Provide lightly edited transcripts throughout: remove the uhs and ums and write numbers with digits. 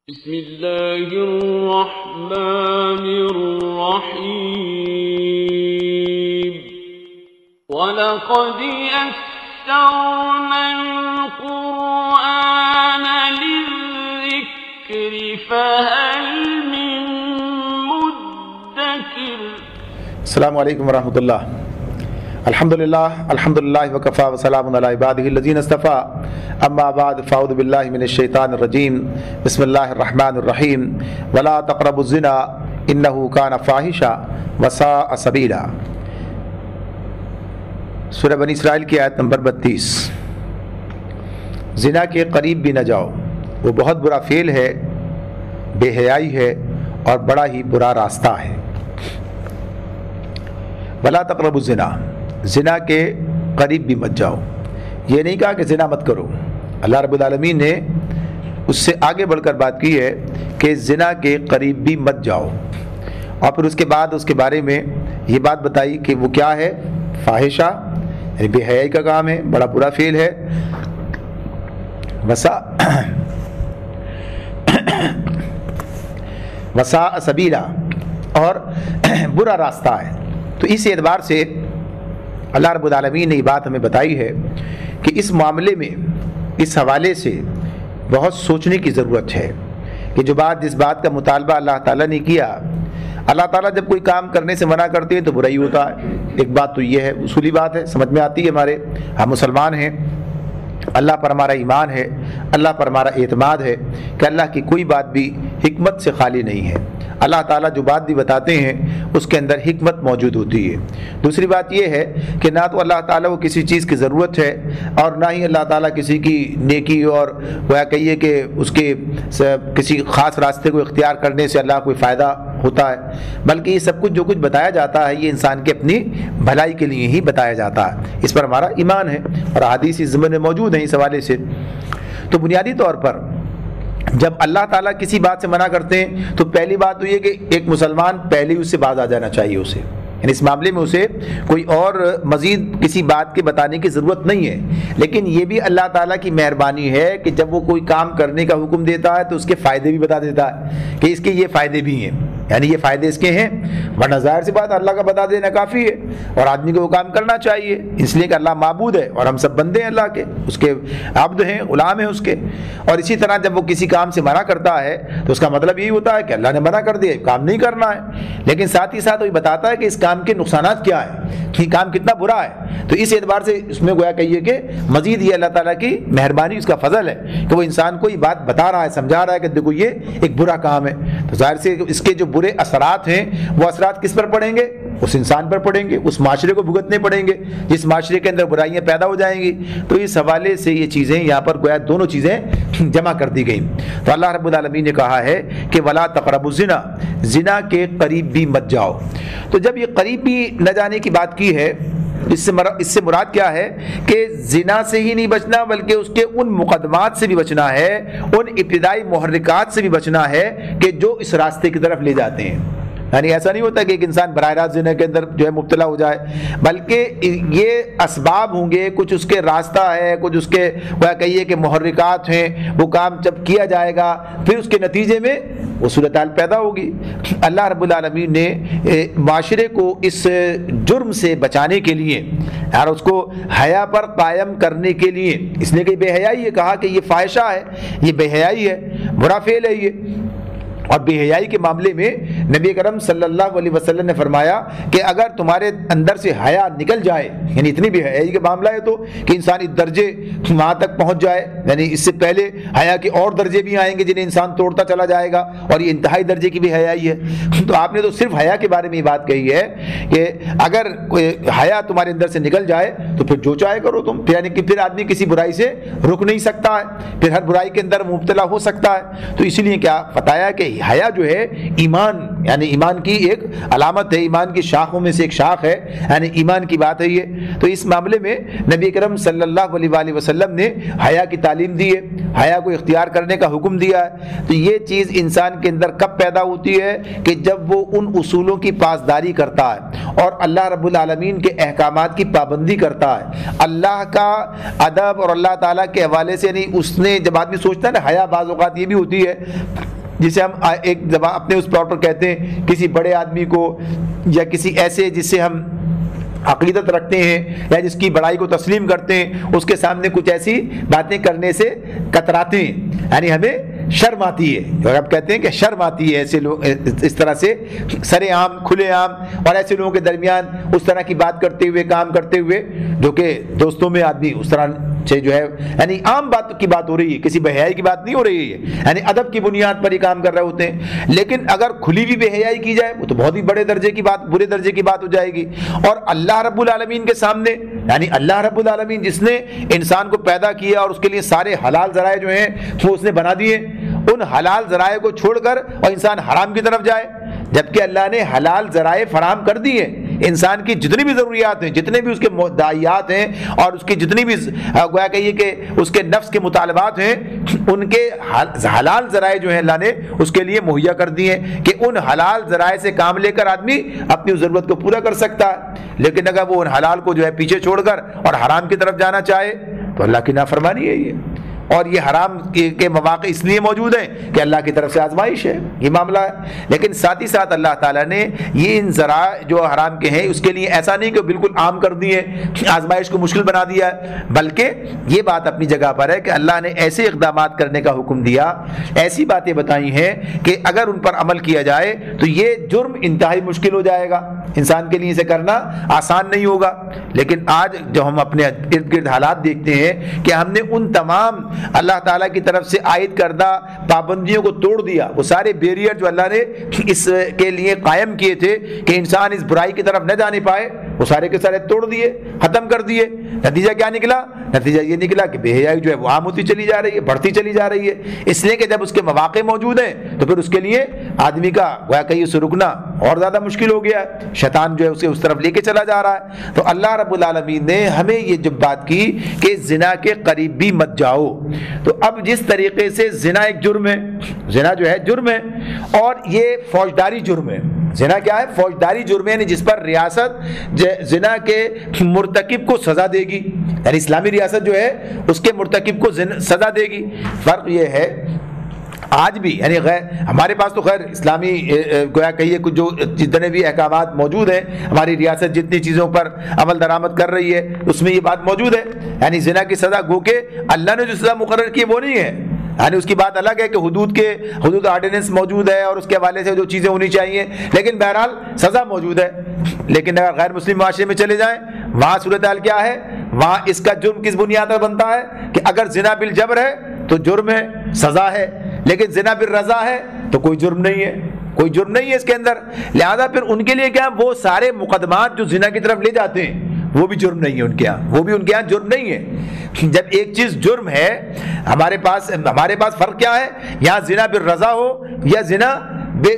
بسم اللہ الرحمن الرحیم وَلَقَدْ يَسَّرْنَا الْقُرْآنَ لِلذِّكْرِ فَهَلْ مِن مُدَّكِرٍ۔ السلام علیکم ورحمۃ اللہ۔ الحمدللہ وکفا وسلام علی عبادہ الذین اصطفیٰ، اما بعد فاعوذ باللہ من الشیطان الرجیم، بسم اللہ الرحمن الرحیم، ولا تقربوا الزنا انہ کان فاحشا وساء سبیلا۔ سورہ بنی اسرائیل کی آیت نمبر 32۔ زنا کے قریب بھی نہ جاؤ، وہ بہت برا فعل ہے، بے حیائی ہے اور بڑا ہی برا راستہ ہے۔ ولا تقربوا الزنا، زنا کے قریب بھی مت جاؤ۔ یہ نہیں کہا کہ زنا مت کرو، اللہ رب العالمین نے اس سے آگے بڑھ کر بات کی ہے کہ زنا کے قریب بھی مت جاؤ، اور پھر اس کے بعد اس کے بارے میں یہ بات بتائی کہ وہ کیا ہے، فاحشہ یعنی بے حیائی کا کام ہے، بڑا برا فعل ہے، وساء سبیلا اور برا راستہ ہے۔ تو اس اعتبار سے اللہ رب العالمین نے یہ بات ہمیں بتائی ہے کہ اس معاملے میں اس حوالے سے بہت سوچنے کی ضرورت ہے کہ جس بات کا مطالبہ اللہ تعالیٰ نے کیا، اللہ تعالیٰ جب کوئی کام کرنے سے منع کرتے ہیں تو برا ہی ہوتا ہے۔ ایک بات تو یہ ہے، اصولی بات ہے، سمجھ میں آتی ہے، ہم مسلمان ہیں، اللہ پر ہمارا ایمان ہے، اللہ پر ہمارا اعتماد ہے کہ اللہ کی کوئی بات بھی حکمت سے خالی نہیں ہے۔ اللہ تعالیٰ جو بات بھی بتاتے ہیں اس کے اندر حکمت موجود ہوتی ہے۔ دوسری بات یہ ہے کہ نہ تو اللہ تعالیٰ کو کسی چیز کی ضرورت ہے اور نہ ہی اللہ تعالیٰ کسی کی نیکی اور وہ کہیے کہ اس کے کسی خاص راستے کو اختیار کرنے سے اللہ کو کوئی فائدہ ہوتا ہے، بلکہ یہ سب کچھ جو کچھ بتایا جاتا ہے یہ انسان کے اپنی بھلائی کے لیے ہی بتایا جاتا ہے۔ اس پر ہمارا ایمان ہے اور احادیث اس ضمن میں موجود ہیں اس حوالے سے۔ تو بنیادی طور پر جب اللہ تعالیٰ کسی بات سے منع کرتے ہیں تو پہلی بات تو یہ کہ ایک مسلمان پہلے اس سے باز آ جانا چاہیے، اسے یعنی اس معاملے میں اسے کوئی اور مزید کسی بات کے بتانے کی ضرورت نہیں ہے۔ لیکن یہ بھی اللہ تعالیٰ کی مہربانی ہے کہ جب وہ کوئی کام کرنے کا حکم دیتا ہے تو اس کے فائدے بھی بتا دیتا ہے کہ اس کے یہ فائدے بھی ہیں، یعنی یہ فائدے اس کے ہیں، ورنہ ظاہر سی بات اللہ کا بتا دینا کافی ہے اور آدمی کو وہ کام کرنا چاہیے، اس لیے کہ اللہ معبود ہے اور ہم سب بندے ہیں اللہ کے، اس کے عبد ہیں، غلام ہیں اس کے۔ اور اسی طرح جب وہ کسی کام سے منع کرتا ہے تو اس کا مطلب یہی ہوتا ہے کہ اللہ نے منع کر دیا، کام نہیں کرنا ہے، لیکن ساتھ ہی ساتھ وہ بتاتا ہے کہ اس کام کے نقصانات کیا ہیں، کہ کام کتنا برا ہے۔ تو اس اعتبار سے اس میں گویا کہیے کہ مزید یہ اللہ تعالیٰ کی مہربانی، اس کا فضل ہے کہ وہ انسان کو یہ بات بتا رہا ہے، سمجھا رہا ہے کہ دیکھو یہ ایک برا کام ہے۔ تو ظاہر سے اس کے جو برے اثرات ہیں وہ اثرات کس پر پڑیں گے، اس انسان پر پڑیں گے، اس معاشرے کو بھگتنے پڑیں گے جس معاشرے کے اندر برائیاں پیدا ہو جائیں گی۔ تو اس حوالے سے یہ چیزیں یہاں پر گویا دونوں چیزیں جمع کر دی گئیں۔ تو اللہ رب العالمین نے کہا ہے کہ ولا تقربوا الزنا، زنا کے قریب بھی مت جاؤ۔ تو جب یہ قریب بھی نہ جانے کی بات کی ہے، اس سے مراد کیا ہے کہ زنا سے ہی نہیں بچنا بلکہ اس کے ان مقدمات سے بھی بچنا ہے، ان ابتدائی محرکات سے بھی بچنا ہے کہ جو اس راستے کی طرف لے جاتے ہیں۔ یعنی ایسا نہیں ہوتا کہ ایک انسان براہ راست زنا کے اندر جو ہے مبتلا ہو جائے، بلکہ یہ اسباب ہوں گے، کچھ اس کے راستہ ہے، کچھ اس کے وہ کہیے کہ محرکات ہیں، وہ کام جب کیا جائے گا پھر اس کے نتیجے میں وہ صورتحال پیدا ہوگی۔ اللہ رب العالمین نے معاشرے کو اس جرم سے بچانے کے لیے اور اس کو حیا پر قائم کرنے کے لیے، اس لیے کہ بے حیائی یہ کہا کہ یہ فاحشہ ہے، یہ بے حیائی ہے، برا فعل ہے یہ۔ اور بے حیائی کے معاملے میں نبی کرم صلی اللہ علیہ وسلم نے فرمایا کہ اگر تمہارے اندر سے حیا نکل جائے، یعنی اتنی بے حیائی کا معاملہ ہے تو کہ انسان اس درجے وہاں تک پہنچ جائے، یعنی اس سے پہلے حیا کے اور درجے بھی آئیں گے جنہیں انسان توڑتا چلا جائے گا، اور یہ انتہائی درجے کی بے حیائی ہے۔ تو آپ نے تو صرف حیا کے بارے میں یہ بات کہی ہے کہ اگر کوئی حیا تمہارے اندر سے نکل جائے تو پھر جو چاہے کرو تم، یعنی کہ پھر آدمی کسی برائی سے رک نہیں سکتا ہے، پھر ہر برائی کے اندر مبتلا ہو سکتا ہے۔ تو اسی لیے کیا بتایا کہ حیا جو ہے ایمان، یعنی ایمان کی ایک علامت ہے، ایمان کی شاخوں میں سے ایک شاخ ہے، یعنی ایمان کی بات ہے یہ۔ تو اس معاملے میں نبی کرم صلی اللہ علیہ وآلہ وسلم نے حیا کی تعلیم دی ہے، حیا کو اختیار کرنے کا حکم دیا ہے۔ تو یہ چیز انسان کے اندر کب پیدا ہوتی ہے کہ جب وہ ان اصولوں کی پاسداری کرتا ہے اور اللہ رب العالمین کے احکامات کی پابندی کرتا ہے، اللہ کا ادب اور اللہ تعالیٰ کے حوالے سے، یعنی اس نے جب آدمی سوچتا ہے نا، حیا بعض اوقات یہ بھی ہوتی ہے جسے ہم ایک زبان اپنے اس طور پر کہتے ہیں کسی بڑے آدمی کو یا کسی ایسے جس سے ہم عقیدت رکھتے ہیں یا جس کی بڑائی کو تسلیم کرتے ہیں، اس کے سامنے کچھ ایسی باتیں کرنے سے کتراتے ہیں، یعنی ہمیں شرم آتی ہے، اور آپ کہتے ہیں کہ شرم آتی ہے ایسے لوگ اس طرح سے سرے عام کھلے عام اور ایسے لوگوں کے درمیان اس طرح کی بات کرتے ہوئے، کام کرتے ہوئے، جو کہ دوستوں میں آدمی اس طرح سے جو ہے، یعنی عام بات کی بات ہو رہی ہے، کسی بے حیائی کی بات نہیں ہو رہی ہے، یعنی ادب کی بنیاد پر ہی کام کر رہے ہوتے ہیں۔ لیکن اگر کھلی ہوئی بے حیائی کی جائے وہ تو بہت ہی بڑے درجے کی بات، برے درجے کی بات ہو جائے گی۔ اور اللہ رب العالمین کے سامنے، یعنی اللہ رب العالمین جس نے انسان کو پیدا کیا اور اس کے لیے سارے حلال ذرائع جو ہیں وہ اس نے بنا دیے، ان حلال ذرائع کو چھوڑ کر اور انسان حرام کی طرف جائے، جبکہ اللہ نے حلال ذرائع فراہم کر دیے، انسان کی جتنی بھی ضروریات ہیں، جتنے بھی اس کے داعیات ہیں اور اس کی جتنی بھی گویا کہیے کہ اس کے نفس کے مطالبات ہیں، ان کے حلال ذرائع جو ہیں اللہ نے اس کے لیے مہیا کر دیے کہ ان حلال ذرائع سے کام لے کر آدمی اپنی ضرورت کو پورا کر سکتا ہے۔ لیکن اگر وہ ان حلال کو جو ہے پیچھے چھوڑ کر اور حرام کی طرف جانا چاہے تو اللہ کی نافرمانی ہے یہ، اور یہ حرام کے مواقع اس لیے موجود ہیں کہ اللہ کی طرف سے آزمائش ہے، یہ معاملہ ہے۔ لیکن ساتھ ہی ساتھ اللہ تعالیٰ نے یہ ان ذرائع جو حرام کے ہیں اس کے لیے ایسا نہیں کہ بالکل عام کر دیے، آزمائش کو مشکل بنا دیا ہے، بلکہ یہ بات اپنی جگہ پر ہے کہ اللہ نے ایسے اقدامات کرنے کا حکم دیا، ایسی باتیں بتائی ہیں کہ اگر ان پر عمل کیا جائے تو یہ جرم انتہائی مشکل ہو جائے گا، انسان کے لیے اسے کرنا آسان نہیں ہوگا۔ لیکن آج جو ہم اپنے ارد گرد حالات دیکھتے ہیں کہ ہم نے ان تمام اللہ تعالیٰ کی طرف سے عائد کردہ پابندیوں کو توڑ دیا، وہ سارے بیریئر جو اللہ نے اس کے لیے قائم کیے تھے کہ انسان اس برائی کی طرف نہ جانے پائے، وہ سارے کے سارے توڑ دیے، ختم کر دیے۔ نتیجہ کیا نکلا؟ نتیجہ یہ نکلا کہ بے حیائی جو ہے وہ عام ہوتی چلی جا رہی ہے، بڑھتی چلی جا رہی ہے، اس لیے کہ جب اس کے مواقع موجود ہیں تو پھر اس کے لیے آدمی کا گویا کہ اسے رکنا اور زیادہ مشکل ہو گیا ہے، شیطان جو ہے اسے اس طرف لے کے چلا جا رہا ہے۔ تو اللہ رب العالمین نے ہمیں یہ جب بات کی کہ زنا کے قریب بھی مت جاؤ، تو اب جس طریقے سے زنا ایک جرم ہے، زنا جو ہے جرم ہے اور یہ فوجداری جرم ہے۔ زنا کیا ہے؟ فوجداری جرم ہے، یعنی جس پر ریاست زنا کے مرتکب کو سزا دے گی، یعنی اسلامی ریاست جو ہے اس کے مرتکب کو سزا دے گی۔ فرق یہ ہے آج بھی، یعنی ہمارے پاس تو خیر اسلامی گویا کہیے کچھ جو جتنے بھی احکامات موجود ہیں، ہماری ریاست جتنی چیزوں پر عمل درآمد کر رہی ہے اس میں یہ بات موجود ہے، یعنی زنا کی سزا گو کہ اللہ نے جو سزا مقرر کی وہ نہیں ہے، یعنی اس کی بات الگ ہے کہ حدود آرڈیننس موجود ہے اور اس کے حوالے سے جو چیزیں ہونی چاہیے، لیکن بہرحال سزا موجود ہے۔ لیکن اگر غیر مسلم معاشرے میں چلے جائیں وہاں صورتحال کیا ہے؟ وہاں اس کا جرم کس بنیاد پر بنتا ہے کہ اگر زنا بالجبر ہے تو جرم ہے، سزا ہے، لیکن زنا بالرضا ہے تو کوئی جرم نہیں ہے، کوئی جرم نہیں ہے اس کے اندر۔ لہذا پھر ان کے لیے کیا وہ سارے مقدمات جو زنا کی طرف لے جاتے ہیں وہ بھی جرم نہیں ہے ان کے یہاں، وہ بھی ان کے یہاں جرم نہیں ہے۔ جب ایک چیز جرم ہے، ہمارے پاس فرق کیا ہے؟ یہاں زنا بالرضا ہو یا زنا بے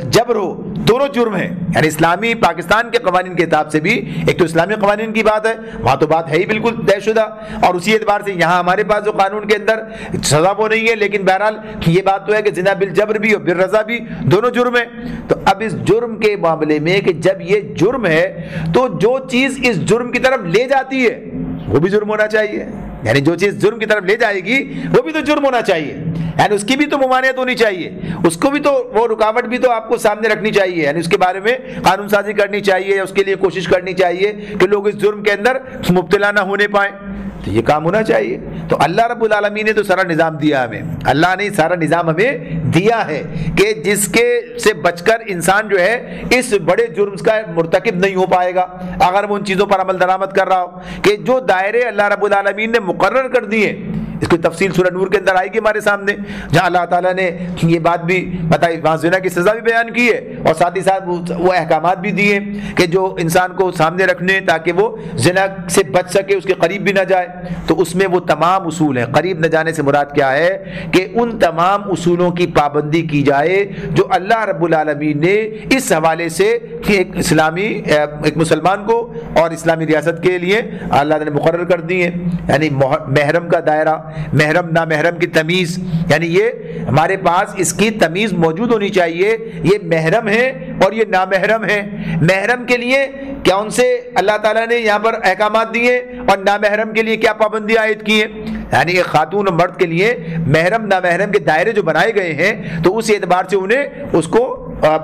جبر ہو، دونوں جرم ہیں۔ یعنی اسلامی پاکستان کے قوانین کے حساب سے بھی ایک تو اسلامی قوانین کی بات ہے، وہاں تو بات ہے ہی بالکل طے شدہ، اور اسی اعتبار سے یہاں ہمارے پاس جو قانون کے اندر سزا وہ نہیں ہے، لیکن بہرحال یہ بات تو ہے کہ زنا بالجبر بھی اور بالرضا بھی دونوں جرم ہیں۔ تو اب اس جرم کے معاملے میں کہ جب یہ جرم ہے تو جو چیز اس جرم کی طرف لے جاتی ہے وہ بھی جرم ہونا چاہیے، یعنی جو چیز جرم کی طرف لے جائے گی وہ بھی تو جرم ہونا چاہیے، یعنی اس کی بھی تو ممانعت ہونی چاہیے، اس کو بھی تو وہ رکاوٹ بھی تو آپ کو سامنے رکھنی چاہیے، یعنی اس کے بارے میں قانون سازی کرنی چاہیے، اس کے لیے کوشش کرنی چاہیے کہ لوگ اس جرم کے اندر مبتلا نہ ہونے پائیں، تو یہ کام ہونا چاہیے۔ تو اللہ رب العالمین نے تو سارا نظام دیا ہمیں، اللہ نے سارا نظام ہمیں دیا ہے کہ جس کے سے بچ کر انسان جو ہے اس بڑے جرم کا مرتکب نہیں ہو پائے گا اگر وہ ان چیزوں پر عمل درآمد کر رہا ہو، کہ جو دائرے اللہ رب العالمین نے مقرر کر دیے اس کی تفصیل سورہ نور کے اندر آئے گی ہمارے سامنے، جہاں اللہ تعالیٰ نے یہ بات بھی بتائی، وہاں زنا کی سزا بھی بیان کی ہے، اور ساتھ ہی ساتھ وہ احکامات بھی دیے کہ جو انسان کو سامنے رکھنے تاکہ وہ زنا سے بچ سکے، اس کے قریب بھی نہ جائے۔ تو اس میں وہ تمام اصول ہیں، قریب نہ جانے سے مراد کیا ہے کہ ان تمام اصولوں کی پابندی کی جائے جو اللہ رب العالمین نے اس حوالے سے ایک اسلامی ایک مسلمان کو اور اسلامی ریاست کے لیے اللہ نے مقرر کر دی ہیں، یعنی محرم کا دائرہ، محرم نامحرم کی تمیز، یعنی یہ ہمارے پاس اس کی تمیز موجود ہونی چاہیے، یہ محرم ہے اور یہ نامحرم ہے۔ محرم کے لیے کیا ان سے اللہ تعالیٰ نے یہاں پر احکامات دیے اور نامحرم کے لیے کیا پابندی عائد کی ہے، یعنی ایک خاتون اور مرد کے لیے محرم نامحرم کے دائرے جو بنائے گئے ہیں تو اس اعتبار سے انہیں اس کو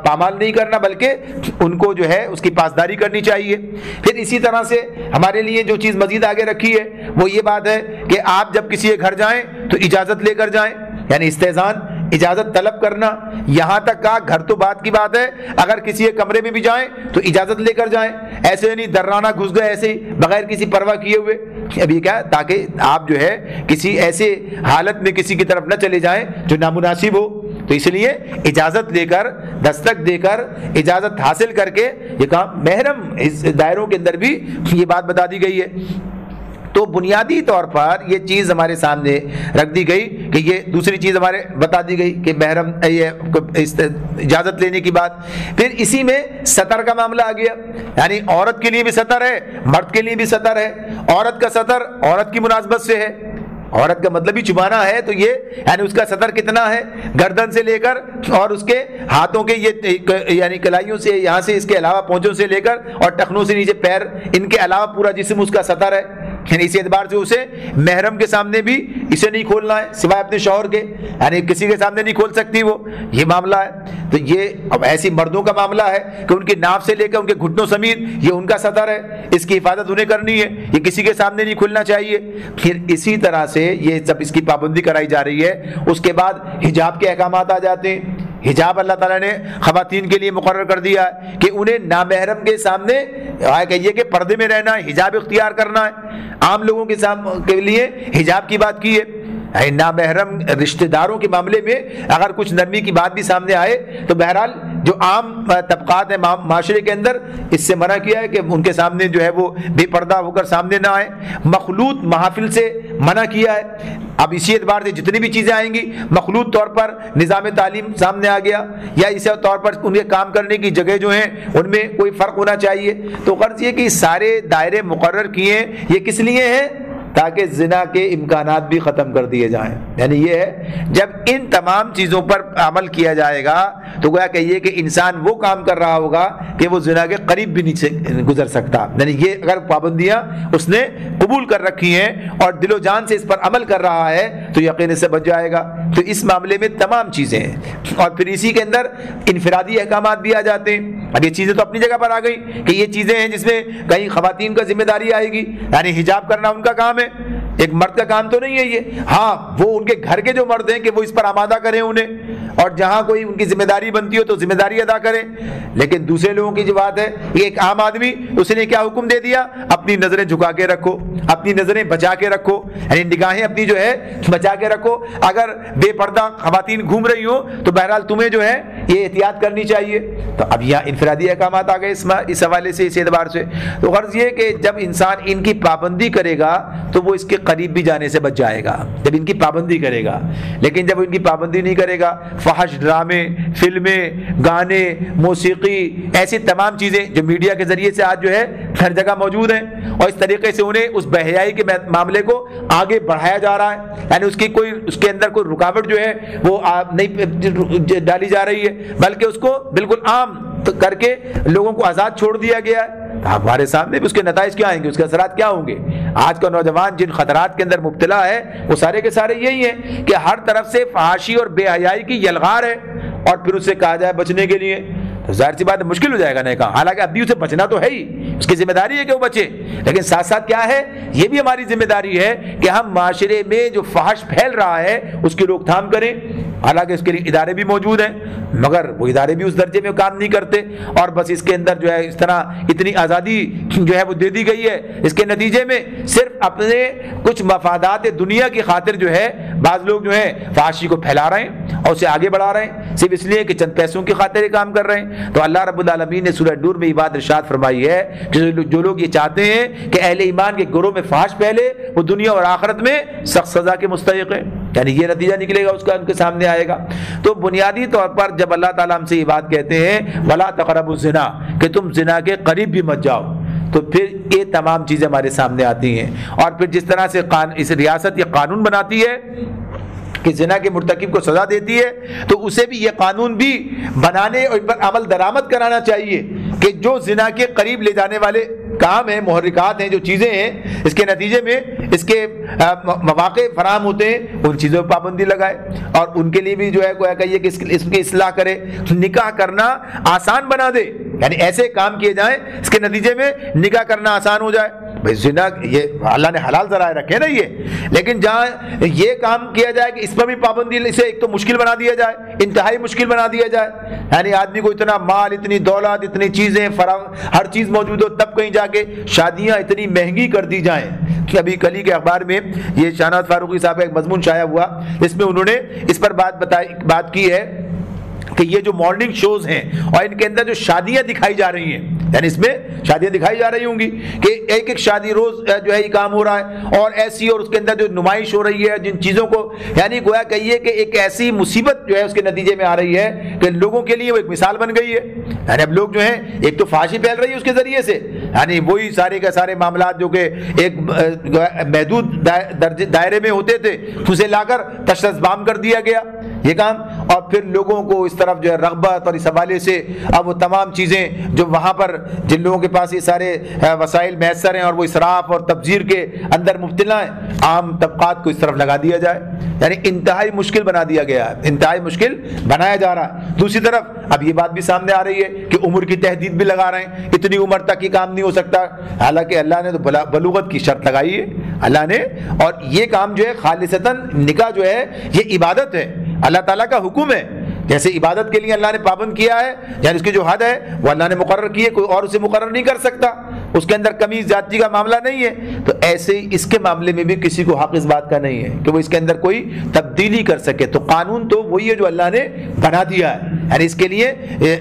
پامال نہیں کرنا بلکہ ان کو جو ہے اس کی پاسداری کرنی چاہیے۔ پھر اسی طرح سے ہمارے لیے جو چیز مزید آگے رکھی ہے وہ یہ بات ہے کہ آپ جب کسی کے گھر جائیں تو اجازت لے کر جائیں، یعنی استئذان، اجازت طلب کرنا، یہاں تک کہا گھر تو بات کی بات ہے، اگر کسی کے کمرے میں بھی جائیں تو اجازت لے کر جائیں، ایسے نہیں درانہ گھس گئے ایسے ہی بغیر کسی پرواہ کیے ہوئے۔ اب یہ کیا، تاکہ آپ جو ہے کسی ایسے حالت میں کسی کی طرف نہ چلے جائیں جو نامناسب ہو، تو اس لیے اجازت لے کر، دستک دے کر، اجازت حاصل کر کے یہ کام محرم اس دائروں کے اندر بھی یہ بات بتا دی گئی ہے۔ تو بنیادی طور پر یہ چیز ہمارے سامنے رکھ دی گئی کہ یہ دوسری چیز ہمارے بتا دی گئی کہ محرم اجازت لینے کی بات۔ پھر اسی میں سطر کا معاملہ آ گیا، یعنی عورت کے لیے بھی سطر ہے، مرد کے لیے بھی سطر ہے۔ عورت کا سطر عورت کی مناسبت سے ہے، عورت کا مطلب ہی چھپانا ہے، تو یہ یعنی اس کا سطر کتنا ہے، گردن سے لے کر اور اس کے ہاتھوں کے یہ یعنی کلائیوں سے یہاں سے اس کے علاوہ پونچھوں سے لے کر اور ٹخنوں سے نیچے پیر، ان کے علاوہ پورا جسم اس کا سطر ہے، یعنی اسی اعتبار سے اسے محرم کے سامنے بھی اسے نہیں کھولنا ہے سوائے اپنے شوہر کے، یعنی کسی کے سامنے نہیں کھول سکتی وہ، یہ معاملہ ہے۔ تو یہ اب ایسی مردوں کا معاملہ ہے کہ ان کی ناف سے لے کر ان کے گھٹنوں سمیت یہ ان کا سطر ہے، اس کی حفاظت انہیں کرنی ہے، یہ کسی کے سامنے نہیں کھلنا چاہیے۔ پھر اسی طرح سے یہ سب اس کی پابندی کرائی جا رہی ہے۔ اس کے بعد حجاب کے احکامات آ جاتے ہیں۔ حجاب اللہ تعالیٰ نے خواتین کے لیے مقرر کر دیا ہے کہ انہیں نامحرم کے سامنے کہیے کہ پردے میں رہنا ہے، حجاب اختیار کرنا ہے۔ عام لوگوں کے لیے حجاب کی بات کی ہے، نامحرم رشتہ داروں کے معاملے میں اگر کچھ نرمی کی بات بھی سامنے آئے تو بہرحال جو عام طبقات ہیں معاشرے کے اندر، اس سے منع کیا ہے کہ ان کے سامنے جو ہے وہ بے پردہ ہو کر سامنے نہ آئے۔ مخلوط محافل سے منع کیا ہے۔ اب اسی اعتبار سے جتنی بھی چیزیں آئیں گی، مخلوط طور پر نظام تعلیم سامنے آ گیا، یا اسی طور پر ان کے کام کرنے کی جگہ جو ہیں ان میں کوئی فرق ہونا چاہیے۔ تو غرض یہ کہ سارے دائرے مقرر کیے، یہ کس لیے ہیں؟ تاکہ زنا کے امکانات بھی ختم کر دیے جائیں۔ یعنی یہ ہے جب ان تمام چیزوں پر عمل کیا جائے گا تو گویا کہ یہ کہ انسان وہ کام کر رہا ہوگا کہ وہ زنا کے قریب بھی نہیں گزر سکتا۔ یعنی یہ اگر پابندیاں اس نے قبول کر رکھی ہیں اور دل و جان سے اس پر عمل کر رہا ہے تو یقین سے بچ جائے گا۔ تو اس معاملے میں تمام چیزیں ہیں، اور پھر اسی کے اندر انفرادی احکامات بھی آ جاتے ہیں۔ اب یہ چیزیں تو اپنی جگہ پر آ گئی کہ یہ چیزیں ہیں جس میں کہیں خواتین کا ذمہ داری آئے گی، یعنی حجاب کرنا ان کا کام ہے، ایک مرد کا کام تو نہیں ہے یہ۔ ہاں وہ ان کے گھر کے جو مرد ہیں کہ وہ اس پر آمادہ کریں انہیں، اور جہاں کوئی ان کی ذمہ داری بنتی ہو تو ذمہ داری ادا کریں۔ لیکن دوسرے لوگوں کی جو بات ہے، یہ ایک عام آدمی، اس نے کیا حکم دے دیا؟ اپنی نظریں جھکا کے رکھو، اپنی نظریں بچا کے رکھو، یعنی نگاہیں اپنی جو ہے بچا کے رکھو۔ اگر بے پردہ خواتین گھوم رہی ہوں تو بہرحال تمہیں جو ہے یہ احتیاط کرنی چاہیے۔ تو اب یہاں انفرادی احکامات آ گئے اس حوالے سے، اس اعتبار سے۔ تو غرض یہ کہ جب انسان ان کی پابندی کرے گا تو وہ اس کے قریب بھی جانے سے بچ جائے گا، جب ان کی پابندی کرے گا۔ لیکن جب ان کی پابندی نہیں کرے گا، فحش ڈرامے، فلمیں، گانے، موسیقی، ایسی تمام چیزیں جو میڈیا کے ذریعے سے آج جو ہے ہر جگہ موجود ہیں، اور اس طریقے سے انہیں اس بے حیائی کے معاملے کو آگے بڑھایا جا رہا ہے، یعنی اس کے اندر کوئی رکاوٹ جو ہے وہ نہیں ڈالی جا رہی ہے، بلکہ اس کو بالکل عام کر کے لوگوں کو آزاد چھوڑ دیا گیا ہے۔ ہمارے سامنے اس کے نتائج کیا آئیں گے، اس کے اثرات کیا ہوں گے؟ آج کا نوجوان جن خطرات کے اندر مبتلا ہے وہ سارے کے سارے یہی ہیں کہ ہر طرف سے فحاشی اور بے حیائی کی یلغار ہے، اور پھر اسے کہا جائے بچنے کے لیے تو ظاہر سی بات ہے مشکل ہو جائے گا نکاح، حالانکہ اب بھی اسے بچنا تو ہے ہی، اس کی ذمہ داری ہے کہ وہ بچے، لیکن ساتھ ساتھ کیا ہے، یہ بھی ہماری ذمہ داری ہے کہ ہم معاشرے میں جو فحش پھیل رہا ہے اس کی روک تھام کریں۔ حالانکہ اس کے لیے ادارے بھی موجود ہیں، مگر وہ ادارے بھی اس درجے میں کام نہیں کرتے، اور بس اس کے اندر جو ہے اس طرح اتنی آزادی جو ہے وہ دے دی گئی ہے، اس کے نتیجے میں صرف اپنے کچھ مفادات دنیا کی خاطر جو ہے بعض لوگ جو ہے فحاشی کو پھیلا رہے ہیں اور اسے آگے بڑھا رہے ہیں، صرف اس لیے کہ چند پیسوں کی خاطر یہ کام کر رہے ہیں۔ تو اللہ رب العالمین نے سورہ نور میں یہ بات ارشاد فرمائی ہے کہ جو لوگ یہ چاہتے ہیں کہ اہل ایمان کے گروہ میں فحش پھیلے، وہ دنیا اور آخرت میں سخت سزا کے مستحق ہیں، یعنی یہ نتیجہ نکلے گا اس کا، ان کے سامنے آئے گا۔ تو بنیادی طور پر جب اللہ تعالیٰ ہم سے یہ بات کہتے ہیں وَلَا تَقْرَبُوا الزِّنَا، کہ تم زنا کے قریب بھی مت جاؤ، تو پھر یہ تمام چیزیں ہمارے سامنے آتی ہیں، اور پھر جس طرح سے اس ریاست یہ قانون بناتی ہے کہ زنا کے مرتکب کو سزا دیتی ہے، تو اسے بھی یہ قانون بھی بنانے اور ان پر عمل درآمد کرانا چاہیے کہ جو زنا کے قریب لے جانے والے کام ہیں، محرکات ہیں، جو چیزیں ہیں، اس کے نتیجے میں اس کے مواقع فراہم ہوتے ہیں، ان چیزوں پر پابندی لگائے، اور ان کے لیے بھی جو ہے گویا کہیے کہ اس کی اصلاح کرے، نکاح کرنا آسان بنا دے، یعنی ایسے کام کیے جائیں اس کے نتیجے میں نکاح کرنا آسان ہو جائے۔ بھائی زنا یہ اللہ نے حلال ذرائع رکھے نا یہ، لیکن جہاں یہ کام کیا جائے کہ اس پر بھی پابندی، اسے ایک تو مشکل بنا دیا جائے، انتہائی مشکل بنا دیا جائے، یعنی آدمی کو اتنا مال، اتنی دولت، اتنی چیزیں ہر چیز موجود ہو، تب کہیں جا کے شادیاں اتنی مہنگی کر دی جائیں کہ ابھی کل ہی کے اخبار میں یہ شاہنواز فاروقی صاحب کا ایک مضمون شائع ہوا، اس میں انہوں نے اس پر بات کی ہے کہ یہ جو مارننگ شوز ہیں اور ان کے اندر جو شادیاں دکھائی جا رہی ہیں، یعنی اس میں شادیاں دکھائی جا رہی ہوں گی کہ ایک ایک شادی روز جو ہے یہ کام ہو رہا ہے، اور ایسی، اور اس کے اندر جو نمائش ہو رہی ہے جن چیزوں کو، یعنی گویا کہیے کہ ایک ایسی مصیبت جو ہے اس کے نتیجے میں آ رہی ہے کہ لوگوں کے لیے وہ ایک مثال بن گئی ہے، یعنی اب لوگ جو ہیں ایک تو فحاشی پھیل رہی ہے اس کے ذریعے سے، یعنی وہی سارے کے سارے معاملات جو کہ ایک محدود دائرے میں ہوتے تھے اسے لا کر تشدد عام کر دیا گیا یہ کام، اور پھر لوگوں کو اس طرف جو ہے رغبت، اور اس حوالے سے اب وہ تمام چیزیں جو وہاں پر جن لوگوں کے پاس یہ سارے وسائل میسر ہیں اور وہ اسراف اور تبذیر کے اندر مبتلا ہیں، عام طبقات کو اس طرف لگا دیا جائے، یعنی انتہائی مشکل بنا دیا گیا ہے، انتہائی مشکل بنایا جا رہا ہے۔ دوسری طرف اب یہ بات بھی سامنے آ رہی ہے کہ عمر کی تحدید بھی لگا رہے ہیں، اتنی عمر تک یہ کام نہیں ہو سکتا، حالانکہ اللہ نے تو بلوغت کی شرط لگائی ہے اللہ نے، اور یہ کام جو ہے خالصتاً نکاح جو ہے یہ عبادت ہے، اللہ تعالیٰ کا حکم ہے، جیسے عبادت کے لیے اللہ نے پابند کیا ہے، یعنی اس کی جو حد ہے وہ اللہ نے مقرر کی ہے، کوئی اور اسے مقرر نہیں کر سکتا، اس کے اندر کمی زیادتی کا معاملہ نہیں ہے، تو ایسے ہی اس کے معاملے میں بھی کسی کو حق اس بات کا نہیں ہے کہ وہ اس کے اندر کوئی تبدیلی کر سکے، تو قانون تو وہی ہے جو اللہ نے بنا دیا ہے، یعنی اس کے لیے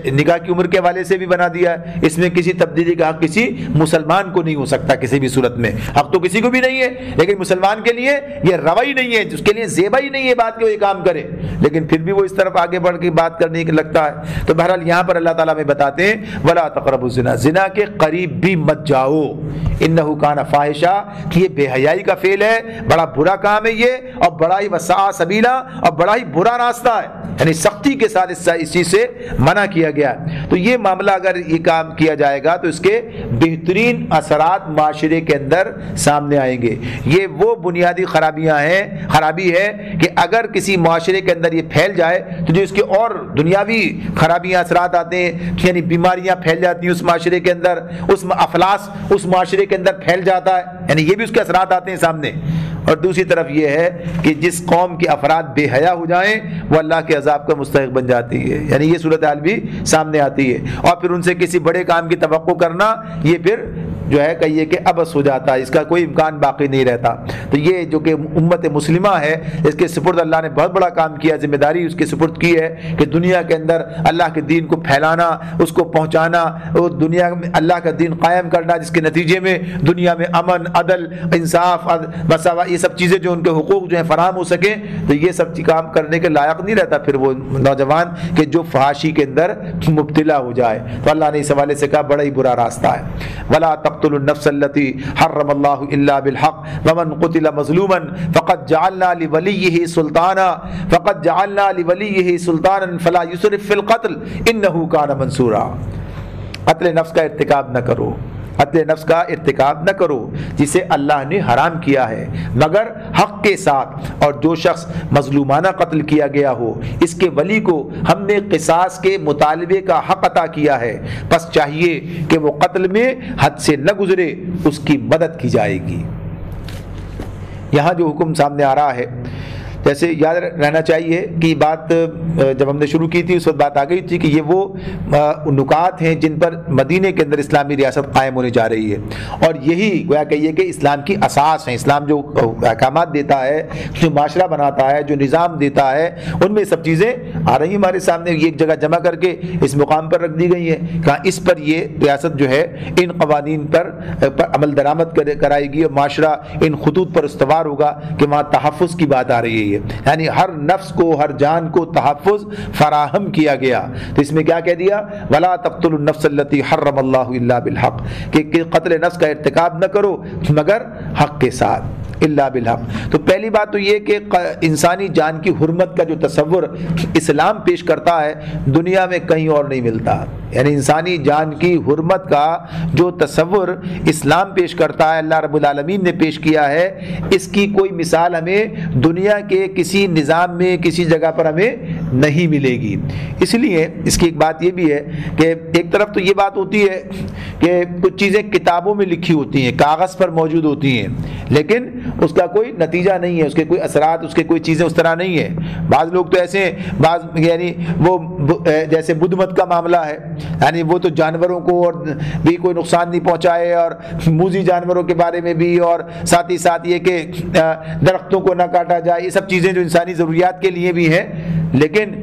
نکاح کی عمر کے حوالے سے بھی بنا دیا ہے، اس میں کسی تبدیلی کا حق کسی مسلمان کو نہیں ہو سکتا، کسی بھی صورت میں حق تو کسی کو بھی نہیں ہے، لیکن مسلمان کے لیے یہ روائی نہیں ہے، اس کے لیے زیبا ہی نہیں ہے بات کہ وہ یہ کام کرے، لیکن پھر بھی وہ اس طرف آگے بڑھ کی بات کرنے کے لگتا ہے۔ تو بہرحال یہاں پر اللہ تعالیٰ میں بتاتے ہیں وَلَا تَقْرَبُوا الزِّنَا، زنا کے قریب بھی مت جاؤ، إِنَّهُ كَانَ فَاحِشًا، کہ یہ بے حیائی کا فعل ہے، بڑا برا کام ہے یہ، اور بڑا ہی وساء سبیلا، اور بڑا ہی برا راستہ ہے، یعنی سختی کے ساتھ اس چیز سے منع کیا گیا ہے۔ تو یہ معاملہ اگر یہ کام کیا جائے گا تو اس کے بہترین اثرات معاشرے کے اندر سامنے آئیں گے۔ یہ وہ بنیادی خرابی ہے کہ اگر کسی معاشرے کے اندر یہ پھیل جائے تو جو اس کے اور دنیاوی خرابیاں اثرات آتے ہیں، یعنی بیماریاں پھیل جاتی ہیں اس معاشرے کے اندر، اس افلاس اس معاشرے کے اندر پھیل جاتا ہے، یعنی یہ بھی اس کے اثرات آتے ہیں سامنے۔ اور دوسری طرف یہ ہے کہ جس قوم کے افراد بے حیا ہو جائیں وہ اللہ کے عذاب کا مستحق بن جاتی ہے، یعنی یہ صورتحال بھی سامنے آتی ہے، اور پھر ان سے کسی بڑے کام کی توقع کرنا یہ پھر جو ہے کہیے کہ عبث ہو جاتا ہے، اس کا کوئی امکان باقی نہیں رہتا۔ تو یہ جو کہ امت مسلمہ ہے اس کے سپرد اللہ نے بہت بڑا کام کیا، ذمہ داری اس کے سپرد کی ہے کہ دنیا کے اندر اللہ کے دین کو پھیلانا، اس کو پہنچانا، وہ دنیا میں اللہ کا دین قائم کرنا، جس کے نتیجے میں دنیا میں امن، عدل، انصاف، مساوات، یہ سب چیزیں جو ان کے حقوق جو ہیں فراہم ہو سکیں، تو یہ سب کام کرنے کے لائق نہیں رہتا پھر وہ نوجوان کہ جو فحاشی کے اندر مبتلا ہو جائے۔ تو اللہ نے اس حوالے سے کہا بڑا ہی برا راستہ ہے۔ وَلَا تَقْتُلُوا النَّفْسَ الَّتِي حَرَّمَ اللَّهُ إِلَّا بِالْحَقِّ وَمَنْ قُتِلَ مَظْلُومًا فَقَدْ جَعَلْنَا لِوَلِيِّهِ سُلْطَانًا فَلَا يُسْرِفْ فِي الْقَتْلِ إِنَّهُ كَانَ مَنْصُورًا۔ قتل نفس کا ارتکاب نہ کرو، قتل نفس کا ارتکاب نہ کرو جسے اللہ نے حرام کیا ہے مگر حق کے ساتھ، اور جو شخص مظلومانہ قتل کیا گیا ہو اس کے ولی کو ہم نے قصاص کے مطالبے کا حق عطا کیا ہے، پس چاہیے کہ وہ قتل میں حد سے نہ گزرے، اس کی مدد کی جائے گی۔ یہاں جو حکم سامنے آ رہا ہے، جیسے یاد رہنا چاہیے کہ بات جب ہم نے شروع کی تھی اس وقت بات آ گئی تھی کہ یہ وہ نکات ہیں جن پر مدینے کے اندر اسلامی ریاست قائم ہونے جا رہی ہے، اور یہی گویا کہیے کہ اسلام کی اساس ہیں۔ اسلام جو احکامات دیتا ہے، جو معاشرہ بناتا ہے، جو نظام دیتا ہے، ان میں سب چیزیں آ رہی ہیں ہمارے سامنے، یہ ایک جگہ جمع کر کے اس مقام پر رکھ دی گئی ہیں کہ اس پر یہ ریاست جو ہے ان قوانین پر عمل درآمد کرائے گی، اور معاشرہ ان خطوط پر استوار ہوگا کہ وہاں تحفظ کی بات آ رہی ہے، یعنی ہر نفس کو، ہر جان کو تحفظ فراہم کیا گیا۔ تو اس میں کیا کہہ دیا؟ وَلَا تَقْتُلُوا النَّفْسَ الَّتِي حَرَّمَ اللَّهُ إِلَّا بِالْحَقِّ، کہ قتل نفس کا ارتکاب نہ کرو مگر حق کے ساتھ، الا بالحق۔ تو پہلی بات تو یہ کہ انسانی جان کی حرمت کا جو تصور اسلام پیش کرتا ہے دنیا میں کہیں اور نہیں ملتا، یعنی انسانی جان کی حرمت کا جو تصور اسلام پیش کرتا ہے، اللہ رب العالمین نے پیش کیا ہے، اس کی کوئی مثال ہمیں دنیا کے کسی نظام میں کسی جگہ پر ہمیں نہیں ملے گی۔ اس لیے اس کی ایک بات یہ بھی ہے کہ ایک طرف تو یہ بات ہوتی ہے کہ کچھ چیزیں کتابوں میں لکھی ہوتی ہیں، کاغذ پر موجود ہوتی ہیں، لیکن اس کا کوئی نتیجہ نہیں ہے، اس کے کوئی اثرات، اس کے کوئی چیزیں اس طرح نہیں ہے۔ بعض لوگ تو ایسے ہیں، بعض یعنی وہ جیسے بدھ مت کا معاملہ ہے، یعنی وہ تو جانوروں کو اور بھی کوئی نقصان نہیں پہنچائے، اور موذی جانوروں کے بارے میں بھی، اور ساتھ ہی ساتھ یہ کہ درختوں کو نہ کاٹا جائے، یہ سب چیزیں جو انسانی ضروریات کے لیے بھی ہیں، لیکن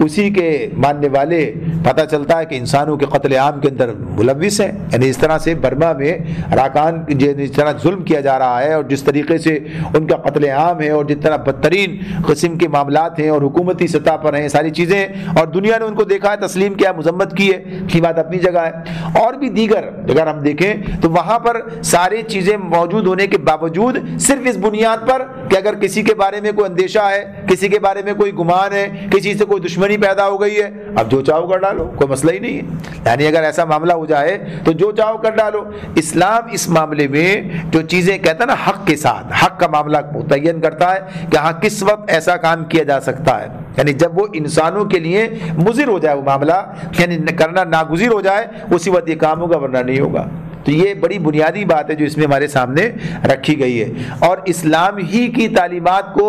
اسی کے ماننے والے پتہ چلتا ہے کہ انسانوں کے قتل عام کے اندر ملوث ہیں۔ یعنی اس طرح سے برما میں اراکان جس طرح ظلم کیا جا رہا ہے، اور جس طریقے سے ان کا قتل عام ہے، اور جس طرح بدترین قسم کے معاملات ہیں اور حکومتی سطح پر ہیں ساری چیزیں، اور دنیا نے ان کو دیکھا ہے، تسلیم کیا، مذمت کی ہے، کی بات اپنی جگہ ہے۔ اور بھی دیگر اگر ہم دیکھیں تو وہاں پر ساری چیزیں موجود ہونے کے باوجود صرف اس بنیاد پر کہ اگر کسی کے بارے میں کوئی اندیشہ ہے، کسی کے بارے میں کوئی گمان ہے، کسی سے کوئی دشمنی پیدا ہو گئی ہے، اب جو چاہو کر ڈالو، کوئی مسئلہ ہی نہیں ہے۔ یعنی اگر ایسا معاملہ ہو جائے تو جو چاہو کر ڈالو۔ اسلام اس معاملے میں جو چیزیں کہتا ہے نا حق کے ساتھ، حق کا معاملہ متعین کرتا ہے کہ ہاں کس وقت ایسا کام کیا جا سکتا ہے، یعنی جب وہ انسانوں کے لیے مضر ہو جائے وہ معاملہ، یعنی کرنا ناگزیر ہو جائے، اسی وقت یہ کام ہوگا ورنہ نہیں ہوگا۔ تو یہ بڑی بنیادی بات ہے جو اس میں ہمارے سامنے رکھی گئی ہے، اور اسلام ہی کی تعلیمات کو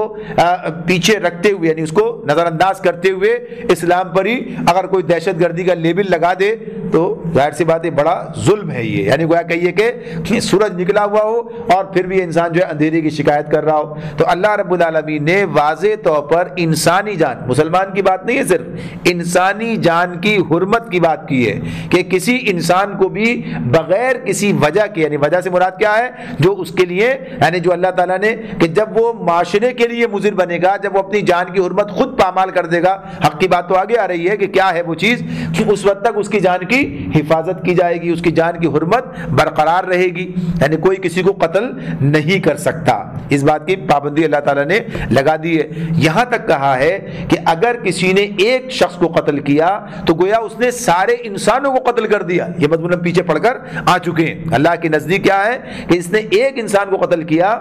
پیچھے رکھتے ہوئے، یعنی اس کو نظر انداز کرتے ہوئے اسلام پر ہی اگر کوئی دہشت گردی کا لیبل لگا دے تو ظاہر سی بات ہے بڑا ظلم ہے یہ۔ یعنی گویا کہیے کہ سورج نکلا ہوا ہو اور پھر بھی انسان جو ہے اندھیرے کی شکایت کر رہا ہو۔ تو اللہ رب العالمین نے واضح طور پر انسانی جان، مسلمان کی بات نہیں ہے، صرف انسانی جان کی حرمت کی بات کی ہے کہ کسی انسان کو بھی بغیر کسی وجہ کے، یعنی وجہ سے مراد کیا ہے، جو اس کے لیے یعنی جو اللہ تعالیٰ نے کہ جب وہ معاشرے کے لیے مضر بنے گا، جب وہ اپنی جان کی حرمت خود پامال کر دے گا، حق کی بات تو آگے آ رہی ہے کہ کیا ہے وہ چیز، کہ اس وقت تک اس کی جان کی حفاظت کی جائے گی، اس کی جان کی حرمت برقرار رہے گی، یعنی کوئی کسی کو قتل نہیں کر سکتا۔ اس بات کی پابندی اللہ تعالیٰ نے لگا دی ہے۔ یہاں تک کہا ہے کہ اگر کسی نے ایک شخص کو قتل کیا تو گویا اس نے سارے انسانوں کو قتل کر دیا۔ یہ مضمون ہم پیچھے پڑھ کر آ چکے ہیں۔ اللہ کے نزدیک کیا ہے کہ اس نے ایک انسان کو قتل کیا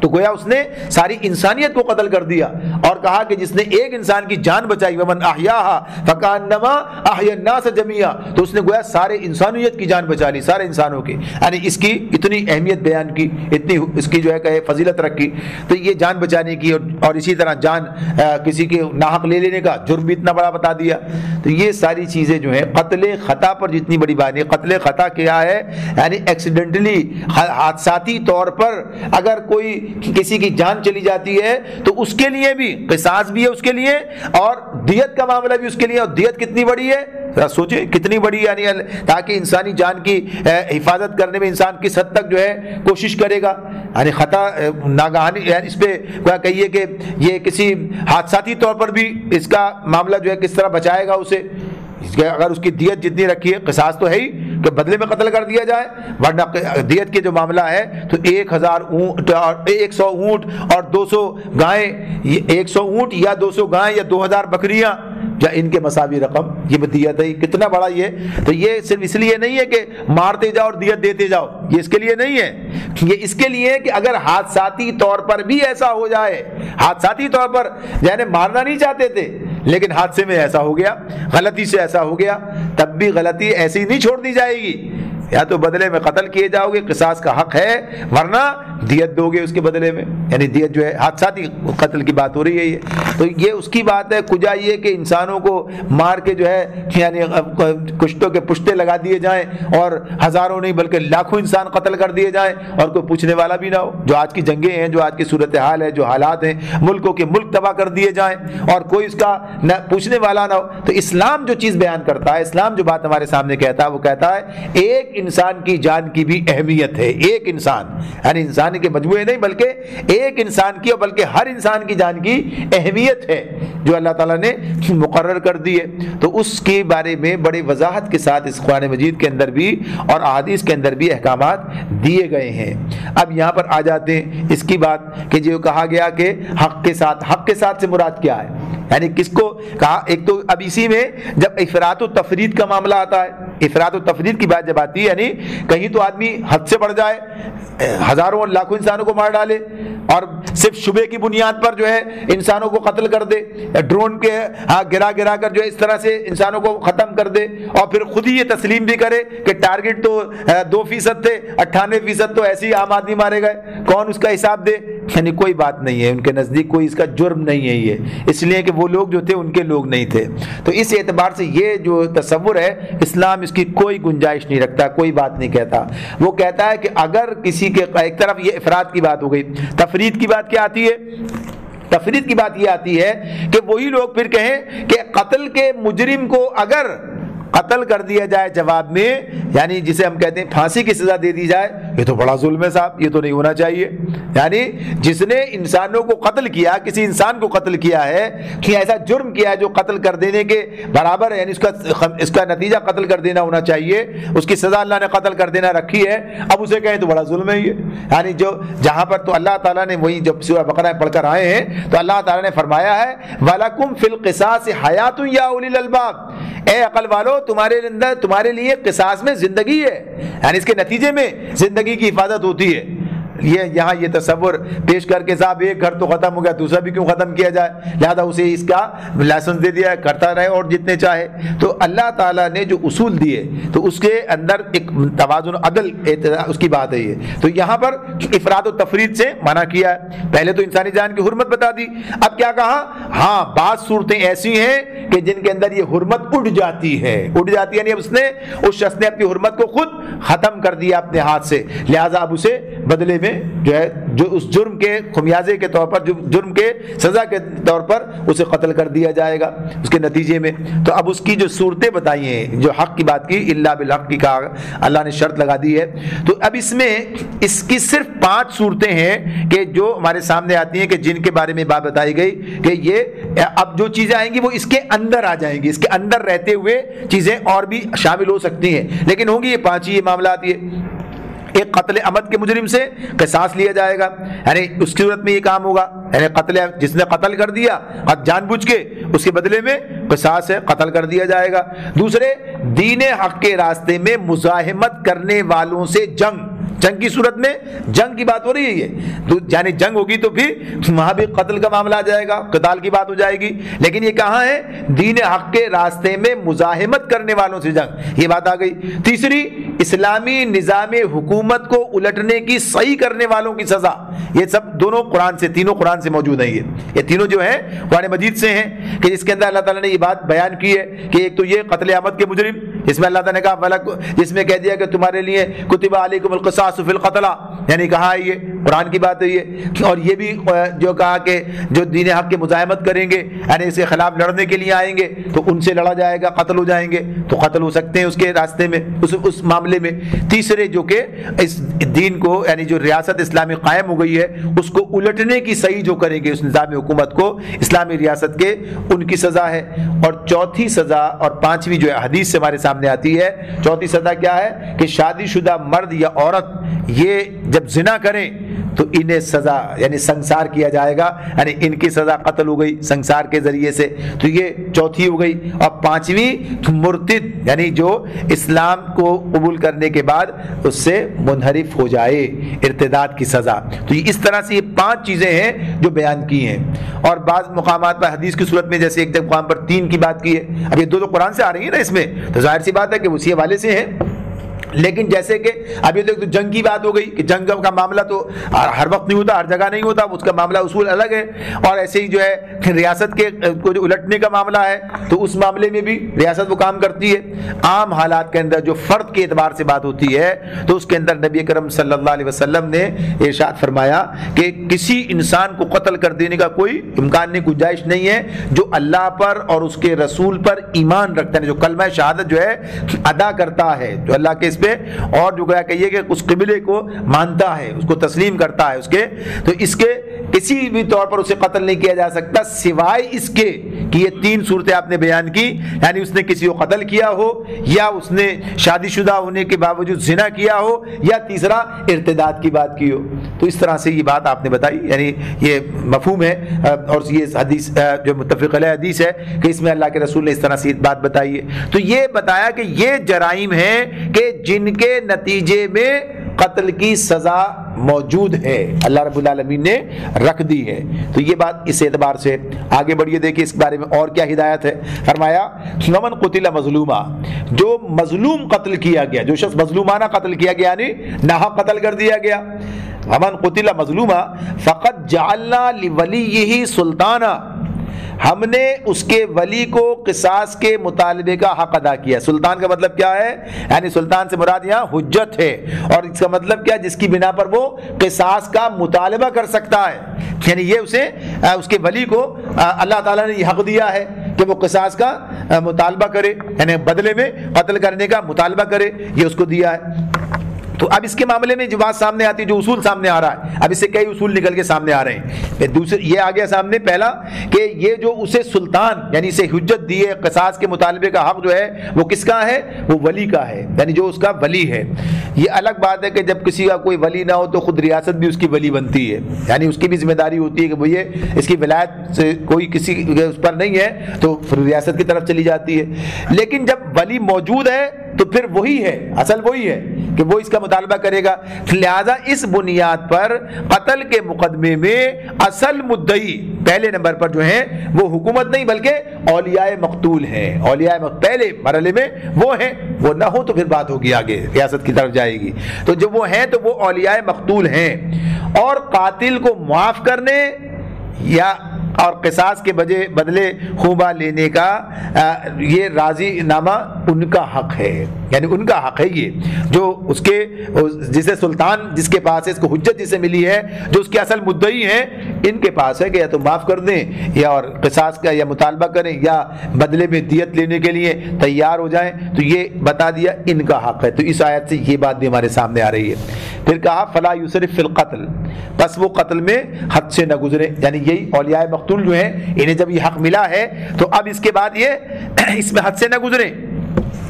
تو گویا اس نے ساری انسانیت کو قتل کر دیا، اور کہا کہ جس نے ایک انسان کی جان بچائی ومن احیاها فکانما احیا الناس جميعا، تو اس نے گویا سارے انسانیت کی جان بچا لی، سارے انسانوں کی، یعنی اس کی اتنی اہمیت بیان کی، اتنی اس کی جو ہے کہ فضیلت رکھی۔ تو یہ جان بچانے کی اور اسی طرح جان کسی کے ناحق لے لینے کا جرم بھی اتنا بڑا بتا دیا۔ تو یہ ساری چیزیں جو ہیں قتل خطا پر جتنی بڑی بات ہے، قتل خطا کیا ہے، یعنی ایکسیڈنٹلی حادثاتی طور پر اگر کوئی کسی کی جان چلی جاتی ہے تو اس کے لیے بھی قصاص بھی ہے، اس کے لیے، اور دیت کا معاملہ بھی اس کے لیے، اور دیت کتنی بڑی ہے ذرا سوچیں کتنی بڑی، یعنی تاکہ انسانی جان کی حفاظت کرنے میں انسان کس حد تک جو ہے کوشش کرے گا، یعنی خطا ناگہانی، یعنی اس پہ کہیے کہ یہ کسی حادثاتی طور پر بھی اس کا معاملہ جو ہے کس طرح بچائے گا اسے، اگر اس کی دیت جتنی رکھی ہے، قصاص تو ہے ہی کہ بدلے میں قتل کر دیا جائے، ورنہ دیت کے جو معاملہ ہے تو 1000 اونٹ اور 100 اونٹ اور 200 گائیں، 100 اونٹ یا 200 گائیں یا 2000 بکریاں، یا ان کے مساوی رقم، یہ دیت ہے۔ کتنا بڑا یہ، تو یہ صرف اس لیے نہیں ہے کہ مارتے جاؤ اور دیت دیتے جاؤ، یہ اس کے لیے نہیں ہے، یہ اس کے لیے ہے کہ اگر حادثاتی طور پر بھی ایسا ہو جائے، حادثاتی طور پر یعنی مارنا نہیں چاہتے تھے لیکن حادثے میں ایسا ہو گیا، غلطی سے ایسا ہو گیا، تب بھی غلطی ایسی نہیں چھوڑ دی جائے گی، یا تو بدلے میں قتل کیے جاؤ گے، قصاص کا حق ہے، ورنہ دیت دو گے اس کے بدلے میں، یعنی دیت جو ہے حادثاتی قتل کی بات ہو رہی ہے یہ، تو یہ اس کی بات ہے۔ کجا یہ کہ انسانوں کو مار کے جو ہے یعنی کشتوں کے پشتے لگا دیے جائیں اور ہزاروں نہیں بلکہ لاکھوں انسان قتل کر دیے جائیں اور کوئی پوچھنے والا بھی نہ ہو، جو آج کی جنگیں ہیں، جو آج کی صورتحال ہے، جو حالات ہیں، ملکوں کے ملک تباہ کر دیے جائیں اور کوئی اس کا نہ پوچھنے والا نہ ہو۔ تو اسلام جو چیز بیان کرتا ہے، اسلام جو بات ہمارے سامنے کہتا ہے، وہ کہتا ہے ایک انسان کی جان کی بھی اہمیت ہے، ایک انسان یعنی انسان کے مجموعے نہیں بلکہ ایک انسان کی، اور بلکہ ہر انسان کی جان کی اہمیت ہے جو اللہ تعالیٰ نے مقرر کر دی ہے۔ تو اس کے بارے میں بڑی وضاحت کے ساتھ اس قرآن مجید کے اندر بھی اور احادیث کے اندر بھی احکامات دیے گئے ہیں۔ اب یہاں پر آ جاتے ہیں اس کی بات کہ جو کہا گیا کہ حق کے ساتھ سے مراد کیا ہے، یعنی کس کو کہا؟ ایک تو اب اسی میں جب افراط و تفرید کا معاملہ آتا ہے، افراط و تفرید کی بات جب آتی ہے، یعنی کہیں تو آدمی حد سے بڑھ جائے، ہزاروں اور لاکھوں انسانوں کو مار ڈالے اور صرف شبے کی بنیاد پر جو ہے انسانوں کو قتل کر دے، ڈرون کے گرا کر جو ہے اس طرح سے انسانوں کو ختم کر دے، اور پھر خود ہی یہ تسلیم بھی کرے کہ ٹارگٹ تو 2% تھے، 98% تو ایسے ہی عام آدمی مارے گئے، کون اس کا حساب دے؟ یعنی کوئی بات نہیں ہے، ان کے نزدیک کوئی اس کا جرم نہیں ہے یہ، اس لیے کہ وہ لوگ جو تھے ان کے لوگ نہیں تھے۔ تو اس اعتبار سے یہ جو تصور ہے، اسلام اس کی کوئی گنجائش نہیں رکھتا، کوئی بات نہیں کہتا۔ وہ کہتا ہے کہ اگر کسی کے ایک طرف یہ افراد کی بات ہو گئی، تفرید کی بات کیا آتی ہے؟ تفرید کی بات یہ آتی ہے کہ وہی لوگ پھر کہیں کہ قتل کے مجرم کو اگر قتل کر دیا جائے جواب میں، یعنی جسے ہم کہتے ہیں پھانسی کی سزا دے دی جائے، یہ تو بڑا ظلم ہے صاحب، یہ تو نہیں ہونا چاہیے۔ یعنی جس نے انسانوں کو قتل کیا، کسی انسان کو قتل کیا ہے، کہ ایسا جرم کیا ہے جو قتل کر دینے کے برابر ہے، یعنی اس کا نتیجہ قتل کر دینا ہونا چاہیے، اس کی سزا اللہ نے قتل کر دینا رکھی ہے، اب اسے کہیں تو بڑا ظلم ہے یہ۔ یعنی جو جہاں پر تو اللہ تعالیٰ نے وہی جب سورہ بقرہ پڑھ کر آئے ہیں تو اللہ تعالیٰ نے فرمایا ہے وَلَكُمْ فِي الْقِصَاصِ حَيَاتٌ يَا أُولِي الْأَلْبَابِ، اے عقل والو تمہارے لیے قصاص میں زندگی ہے، یعنی اس کے نتیجے میں زندگی کی حفاظت ہوتی ہے۔ یہاں یہ تصور پیش کر کے صاحب ایک گھر تو ختم ہو گیا، دوسرا بھی کیوں ختم کیا جائے، لہذا اسے اس کا لائسنس دے دیا ہے، کرتا رہے اور جتنے چاہے۔ تو اللہ تعالیٰ نے جو اصول دیے تو اس کے اندر ایک توازن عدل اس کی بات ہے یہ۔ تو یہاں پر افراد و تفرید سے منع کیا ہے، پہلے تو انسانی جان کی حرمت بتا دی، اب کیا کہا؟ ہاں بعض صورتیں ایسی ہیں کہ جن کے اندر یہ حرمت اڑ جاتی ہے، یعنی اب اس شخص نے اپنی حرمت کو خود ختم کر دیا اپنے ہاتھ سے، لہذا اب اسے بدلے میں جو ہے جو اس جرم کے خمیازے کے طور پر، جو جرم کے سزا کے طور پر اسے قتل کر دیا جائے گا اس کے نتیجے میں۔ تو اب اس کی جو صورتیں بتائی ہیں، جو حق کی بات کی، الا بالحق کی کہا اللہ نے شرط لگا دی ہے، تو اب اس میں اس کی صرف 5 صورتیں ہیں کہ جو ہمارے سامنے آتی ہیں کہ جن کے بارے میں بات بتائی گئی کہ یہ اب جو چیزیں آئیں گی وہ اس کے اندر آ جائیں گی، اس کے اندر رہتے ہوئے چیزیں اور بھی شامل ہو سکتی ہیں، لیکن ہوں گی یہ 5 ہی یہ معاملات۔ ایک قتل عمد کے مجرم سے قصاص لیا جائے گا، یعنی اس کی صورت میں یہ کام ہوگا، یعنی قتل جس نے قتل کر دیا جان بوجھ کے، اس کے بدلے میں قصاص ہے، قتل کر دیا جائے گا۔ دوسرے، دین حق کے راستے میں مزاحمت کرنے والوں سے جنگ کی صورت میں جنگ کی بات ہو رہی ہے یہ، یعنی جنگ ہوگی تو پھر وہاں بھی قتل کا معاملہ آ جائے گا، قتال کی بات ہو جائے گی، لیکن یہ کہاں ہے؟ دین حق کے راستے میں مزاحمت کرنے والوں سے جنگ، یہ بات آ گئی۔ تیسری، اسلامی نظام حکومت کو الٹنے کی صحیح کرنے والوں کی سزا، یہ سب دونوں قرآن سے، تینوں قرآن سے موجود ہیں، یہ تینوں جو ہیں قرآن مجید سے ہیں کہ جس کے اندر اللہ تعالیٰ نے یہ بات بیان کی ہے کہ ایک تو یہ قتل عمد کے مجرم، جس میں اللہ تعالیٰ نے کہا جس میں کہہ دیا کہ تمہارے لیے کتب علیکم القصاص فی القتلى، یعنی کہا ہے یہ قرآن کی بات ہے یہ، اور یہ بھی جو کہا کہ جو دین حق کی مزاحمت کریں گے، یعنی اس کے خلاف لڑنے کے لیے آئیں گے تو ان سے لڑا جائے گا، قتل ہو جائیں گے تو قتل ہو سکتے ہیں اس کے راستے میں، اس معاملے میں۔ تیسرے جو کہ اس دین کو، یعنی جو ریاست اسلامی قائم ہو گئی ہے اس کو الٹنے کی صحیح جو کریں گے اس نظام حکومت کو، اسلامی ریاست کے، ان کی سزا ہے۔ اور چوتھی سزا اور 5ویں جو ہے حدیث سے ہمارے سامنے آتی ہے، چوتھی سزا کیا ہے کہ شادی شدہ مرد یا عورت یہ جب زنا کریں تو انہیں سزا یعنی سنسار کیا جائے گا، یعنی ان کی سزا قتل ہو گئی سنسار کے ذریعے سے، تو یہ چوتھی ہو گئی۔ اور پانچویں مرتد یعنی جو اسلام کو قبول کرنے کے بعد اس سے منحرف ہو جائے، ارتداد کی سزا۔ تو اس طرح سے یہ 5 چیزیں ہیں جو بیان کی ہیں، اور بعض مقامات پر حدیث کی صورت میں جیسے ایک مقام پر 3 کی بات کی ہے۔ اب یہ دو قرآن سے آ رہی ہیں نا اس میں، تو ظاہر سی بات ہے کہ اسی حوالے سے ہیں۔ لیکن جیسے کہ ابھی تو جنگ کی بات ہو گئی کہ جنگ کا معاملہ تو ہر وقت نہیں ہوتا، ہر جگہ نہیں ہوتا، اس کا معاملہ اصول الگ ہے، اور ایسے ہی جو ہے ریاست کے کو جو الٹنے کا معاملہ ہے تو اس معاملے میں بھی ریاست وہ کام کرتی ہے۔ عام حالات کے اندر جو فرد کے اعتبار سے بات ہوتی ہے تو اس کے اندر نبی کرم صلی اللہ علیہ وسلم نے ارشاد فرمایا کہ کسی انسان کو قتل کر دینے کا کوئی امکان نہیں، گنجائش نہیں ہے جو اللہ پر اور اس کے رسول پر ایمان رکھتا ہے، جو کلمہ شہادت جو ہے ادا کرتا ہے، جو اللہ کے اس پہ اور جو گویا کہیے کہ اس قبلے کو مانتا ہے، اس کو تسلیم کرتا ہے اس کے، تو اس کے کسی بھی طور پر اسے قتل نہیں کیا جا سکتا سوائے اس کے کہ یہ 3 صورتیں آپ نے بیان کی، یعنی اس نے کسی کو قتل کیا ہو، یا اس نے شادی شدہ ہونے کے باوجود زنا کیا ہو، یا تیسرا ارتداد کی بات کی ہو۔ تو اس طرح سے یہ بات آپ نے بتائی، یعنی یہ مفہوم ہے، اور یہ حدیث جو متفق علیہ حدیث ہے کہ اس میں اللہ کے رسول نے اس طرح سے بات بتائی ہے۔ تو یہ بتایا کہ یہ جرائم ہیں کہ جن کے نتیجے میں قتل کی سزا موجود ہے، اللہ رب العالمین نے رکھ دی ہے۔ تو یہ بات اس اعتبار سے آگے بڑھیے، دیکھیں اس بارے میں اور کیا ہدایت ہے۔ فرمایا ومن قتل مظلوما، جو مظلوم قتل کیا گیا، جو شخص مظلومانہ قتل کیا گیا یعنی ناحق قتل کر دیا گیا، ومن قتل مظلوما فقد جعلنا لولیہ سلطانا، ہم نے اس کے ولی کو قصاص کے مطالبے کا حق ادا کیا۔ سلطان کا مطلب کیا ہے؟ یعنی سلطان سے مراد یہاں حجت ہے، اور اس کا مطلب کیا؟ جس کی بنا پر وہ قصاص کا مطالبہ کر سکتا ہے، یعنی یہ اسے اس کے ولی کو اللہ تعالیٰ نے یہ حق دیا ہے کہ وہ قصاص کا مطالبہ کرے، یعنی بدلے میں قتل کرنے کا مطالبہ کرے، یہ اس کو دیا ہے۔ تو اب اس کے معاملے میں جو بات سامنے آتی ہے، جو اصول سامنے آ رہا ہے، اب اس سے کئی اصول نکل کے سامنے آ رہے ہیں۔ دوسرے یہ آ گیا سامنے پہلا کہ یہ جو اسے سلطان یعنی اسے حجت دی ہے، قصاص کے مطالبے کا حق جو ہے وہ کس کا ہے؟ وہ ولی کا ہے، یعنی جو اس کا ولی ہے۔ یہ الگ بات ہے کہ جب کسی کا کوئی ولی نہ ہو تو خود ریاست بھی اس کی ولی بنتی ہے، یعنی اس کی بھی ذمہ داری ہوتی ہے کہ وہ یہ اس کی ولایت سے کوئی کسی اس پر نہیں ہے تو پھر ریاست کی طرف چلی جاتی ہے۔ لیکن جب ولی موجود ہے تو پھر وہی ہے، اصل وہی ہے کہ وہ اس کا مطالبہ کرے گا۔ لہذا اس بنیاد پر قتل کے مقدمے میں اصل مدعی پہلے نمبر پر جو ہیں وہ حکومت نہیں بلکہ اولیاء مقتول ہیں۔ اولیاء پہلے مرحلے میں وہ ہیں، وہ نہ ہو تو پھر بات ہوگی آگے ریاست کی طرف جائے گی۔ تو جب وہ ہیں تو وہ اولیاء مقتول ہیں، اور قاتل کو معاف کرنے یا اور قصاص کے بدلے خوبہ لینے کا یہ راضی نامہ ان کا حق ہے، یعنی ان کا حق ہے یہ جو اس کے جسے سلطان جس کے پاس ہے، اس کو حجت جسے ملی ہے، جو اس کے اصل مدعی ہیں، ان کے پاس ہے کہ یا تو معاف کر دیں یا اور قصاص کا یا مطالبہ کریں یا بدلے میں دیت لینے کے لیے تیار ہو جائیں۔ تو یہ بتا دیا ان کا حق ہے۔ تو اس آیت سے یہ بات بھی ہمارے سامنے آ رہی ہے۔ پھر کہا فلا یسرف فی القتل، بس وہ قتل میں حد سے نہ گزرے، یعنی یہی اولیاء مقتول جو ہیں انہیں جب یہ حق ملا ہے تو اب اس کے بعد یہ اس میں حد سے نہ گزرے۔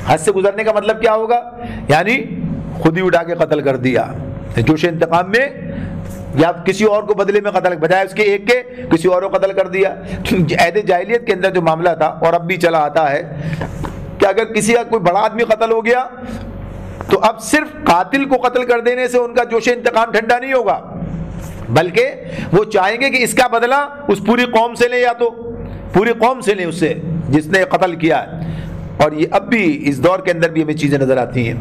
حد سے گزرنے کا مطلب کیا ہوگا؟ یعنی خود ہی اٹھا کے قتل کر دیا جوش انتقام میں، یا کسی اور کو بدلے میں قتل، بجائے اس کے ایک کے کسی اور کو قتل کر دیا۔ عہد جاہلیت کے اندر جو معاملہ تھا اور اب بھی چلا آتا ہے کہ اگر کسی کا کوئی بڑا آدمی قتل ہو گیا تو اب صرف قاتل کو قتل کر دینے سے ان کا جوش انتقام ٹھنڈا نہیں ہوگا، بلکہ وہ چاہیں گے کہ اس کا بدلہ اس پوری قوم سے لیں، یا تو پوری قوم سے لیں اس سے جس نے قتل کیا ہے۔ اور یہ اب بھی اس دور کے اندر بھی ہمیں چیزیں نظر آتی ہیں،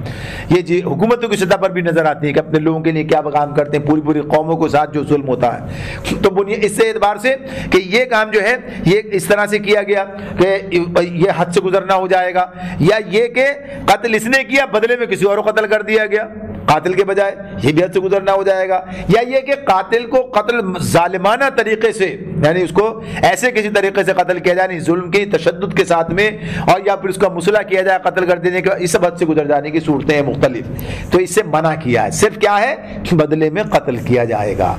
یہ جی حکومتوں کی سطح پر بھی نظر آتی ہیں کہ اپنے لوگوں کے لیے کیا کام کرتے ہیں، پوری قوموں کے ساتھ جو ظلم ہوتا ہے۔ تو اس سے اعتبار سے کہ یہ کام جو ہے یہ اس طرح سے کیا گیا کہ یہ حد سے گزرنا ہو جائے گا، یا یہ کہ قتل اس نے کیا بدلے میں کسی اور کو قتل کر دیا گیا قاتل کے بجائے، یہ بھی حد سے گزرنا ہو جائے گا، یا یہ کہ قاتل کو قتل ظالمانہ طریقے سے، یعنی اس کو ایسے کسی طریقے سے قتل کیا جائے، ظلم کی تشدد کے ساتھ میں، اور یا پھر اس کا مسئلہ کیا جائے قتل کر دینے کا، اس سب حد سے گزر جانے کی صورتیں ہیں مختلف۔ تو اس سے منع کیا ہے، صرف کیا ہے بدلے میں قتل کیا جائے گا،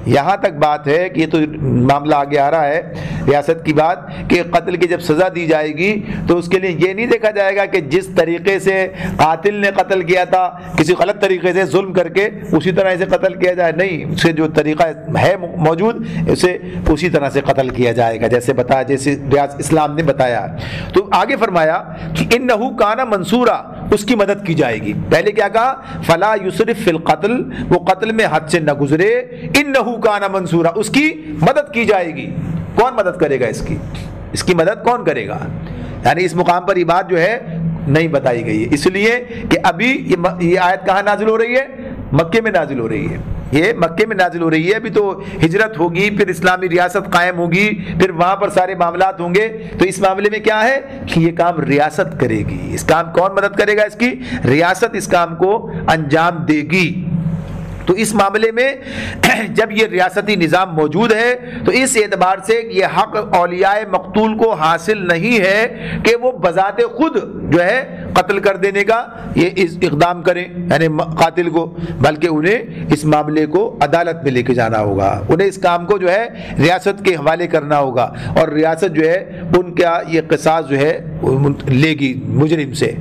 یہاں تک بات ہے کہ یہ تو معاملہ آگے آ رہا ہے ریاست کی بات کہ قتل کی جب سزا دی جائے گی تو اس کے لیے یہ نہیں دیکھا جائے گا کہ جس طریقے سے قاتل نے قتل کیا تھا کسی غلط طریقے سے ظلم کر کے اسی طرح اسے قتل کیا جائے، نہیں، اسے جو طریقہ ہے موجود اسے اسی طرح سے قتل کیا جائے گا جیسے بتایا، جیسے اسلام نے بتایا۔ تو آگے فرمایا کہ انہو کان منصورا، اس کی مدد کی جائے گی۔ پہلے کیا کہا؟ فلا یسرف فی القتل، وہ قتل میں حد سے نہ گزرے، انہو کان منصورا، اس کی مدد کی جائے گی۔ کون مدد کرے گا اس کی مدد کون کرے گا؟ یعنی اس مقام پر یہ بات جو ہے نہیں بتائی گئی ہے، اس لیے کہ ابھی یہ آیت کہاں نازل ہو رہی ہے؟ مکے میں نازل ہو رہی ہے، یہ مکے میں نازل ہو رہی ہے۔ ابھی تو ہجرت ہوگی، پھر اسلامی ریاست قائم ہوگی، پھر وہاں پر سارے معاملات ہوں گے۔ تو اس معاملے میں کیا ہے کہ یہ کام ریاست کرے گی۔ اس کام کون مدد کرے گا؟ اس کی ریاست اس کام کو انجام دے گی۔ تو اس معاملے میں جب یہ ریاستی نظام موجود ہے تو اس اعتبار سے یہ حق اولیاء مقتول کو حاصل نہیں ہے کہ وہ بذات خود جو ہے قتل کر دینے کا یہ اقدام کریں، یعنی قاتل کو، بلکہ انہیں اس معاملے کو عدالت میں لے کے جانا ہوگا، انہیں اس کام کو جو ہے ریاست کے حوالے کرنا ہوگا، اور ریاست جو ہے ان کا یہ قصاص جو ہے لے گی مجرم سے۔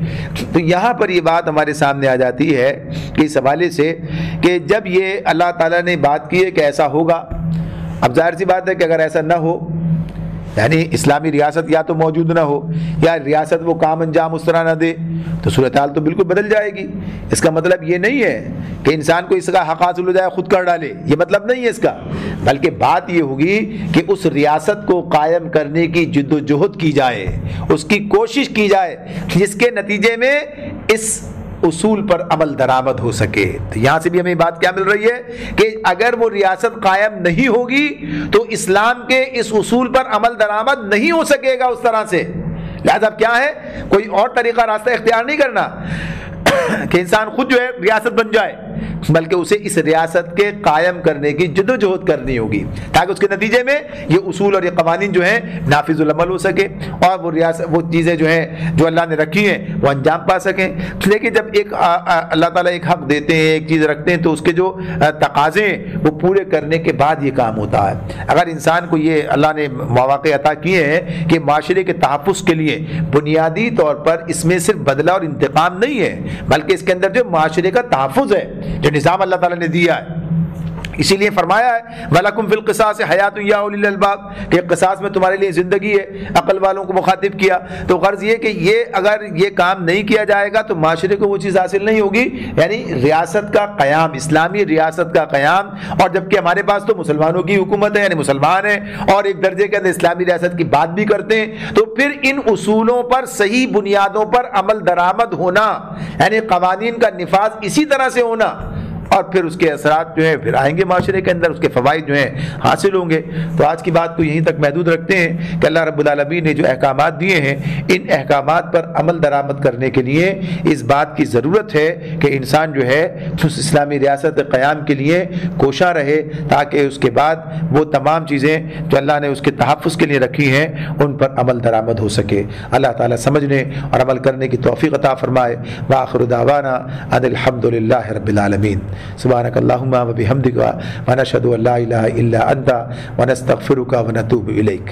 تو یہاں پر یہ بات ہمارے سامنے آ جاتی ہے کہ اس حوالے سے کہ جب یہ اللہ تعالیٰ نے بات کی ہے کہ ایسا ہوگا، اب ظاہر سی بات ہے کہ اگر ایسا نہ ہو، یعنی اسلامی ریاست یا تو موجود نہ ہو یا ریاست وہ کام انجام اس طرح نہ دے تو صورتحال تو بالکل بدل جائے گی۔ اس کا مطلب یہ نہیں ہے کہ انسان کو اس کا حق حاصل ہو جائے خود کر ڈالے، یہ مطلب نہیں ہے اس کا، بلکہ بات یہ ہوگی کہ اس ریاست کو قائم کرنے کی جد و جہد کی جائے، اس کی کوشش کی جائے جس کے نتیجے میں اس اصول پر عمل درآمد ہو سکے۔ تو یہاں سے بھی ہمیں بات کیا مل رہی ہے کہ اگر وہ ریاست قائم نہیں ہوگی تو اسلام کے اس اصول پر عمل درآمد نہیں ہو سکے گا اس طرح سے۔ لہذا کیا ہے، کوئی اور طریقہ راستہ اختیار نہیں کرنا کہ انسان خود جو ہے ریاست بن جائے، بلکہ اسے اس ریاست کے قائم کرنے کی جد و جہد کرنی ہوگی تاکہ اس کے نتیجے میں یہ اصول اور یہ قوانین جو ہیں نافذ العمل ہو سکے اور وہ چیزیں جو ہیں جو اللہ نے رکھی ہیں وہ انجام پا سکیں۔ لیکن جب ایک اللہ تعالیٰ ایک حق دیتے ہیں، ایک چیز رکھتے ہیں، تو اس کے جو تقاضے ہیں وہ پورے کرنے کے بعد یہ کام ہوتا ہے۔ اگر انسان کو یہ اللہ نے مواقع عطا کیے ہیں کہ معاشرے کے تحفظ کے لیے بنیادی طور پر اس میں صرف بدلہ اور انتقام نہیں ہے، بلکہ اس کے اندر جو معاشرے کا تحفظ ہے، جو نظام اللہ تعالیٰ نے دیا ہے، اسی لیے فرمایا ہے وَلَكُمْ فِي الْقِصَاصِ حَيَاتٌ يَا أُولِي الْأَلْبَابِ کہ قصاص میں تمہارے لیے زندگی ہے، عقل والوں کو مخاطب کیا۔ تو غرض یہ کہ یہ اگر یہ کام نہیں کیا جائے گا تو معاشرے کو وہ چیز حاصل نہیں ہوگی، یعنی ریاست کا قیام، اسلامی ریاست کا قیام۔ اور جبکہ ہمارے پاس تو مسلمانوں کی حکومت ہے، یعنی مسلمان ہیں اور ایک درجے کے اندر اسلامی ریاست کی بات بھی کرتے ہیں، تو پھر ان اصولوں پر صحیح بنیادوں پر عمل درآمد ہونا، یعنی قوانین کا نفاذ اسی طرح سے ہونا، اور پھر اس کے اثرات جو ہیں پھر آئیں گے معاشرے کے اندر، اس کے فوائد جو ہیں حاصل ہوں گے۔ تو آج کی بات کو یہیں تک محدود رکھتے ہیں کہ اللہ رب العالمین نے جو احکامات دیے ہیں ان احکامات پر عمل درآمد کرنے کے لیے اس بات کی ضرورت ہے کہ انسان جو ہے اس اسلامی ریاست قیام کے لیے کوشاں رہے، تاکہ اس کے بعد وہ تمام چیزیں جو اللہ نے اس کے تحفظ کے لیے رکھی ہیں ان پر عمل درآمد ہو سکے۔ اللہ تعالیٰ سمجھنے اور عمل کرنے کی توفیق عطا فرمائے۔ وآخر دعوانا ان الحمد للہ رب العالمین۔ سبحانک اللہم و بحمدک ونشہد ان لا الہ الا انت ونستغفرک ونتوب الیک۔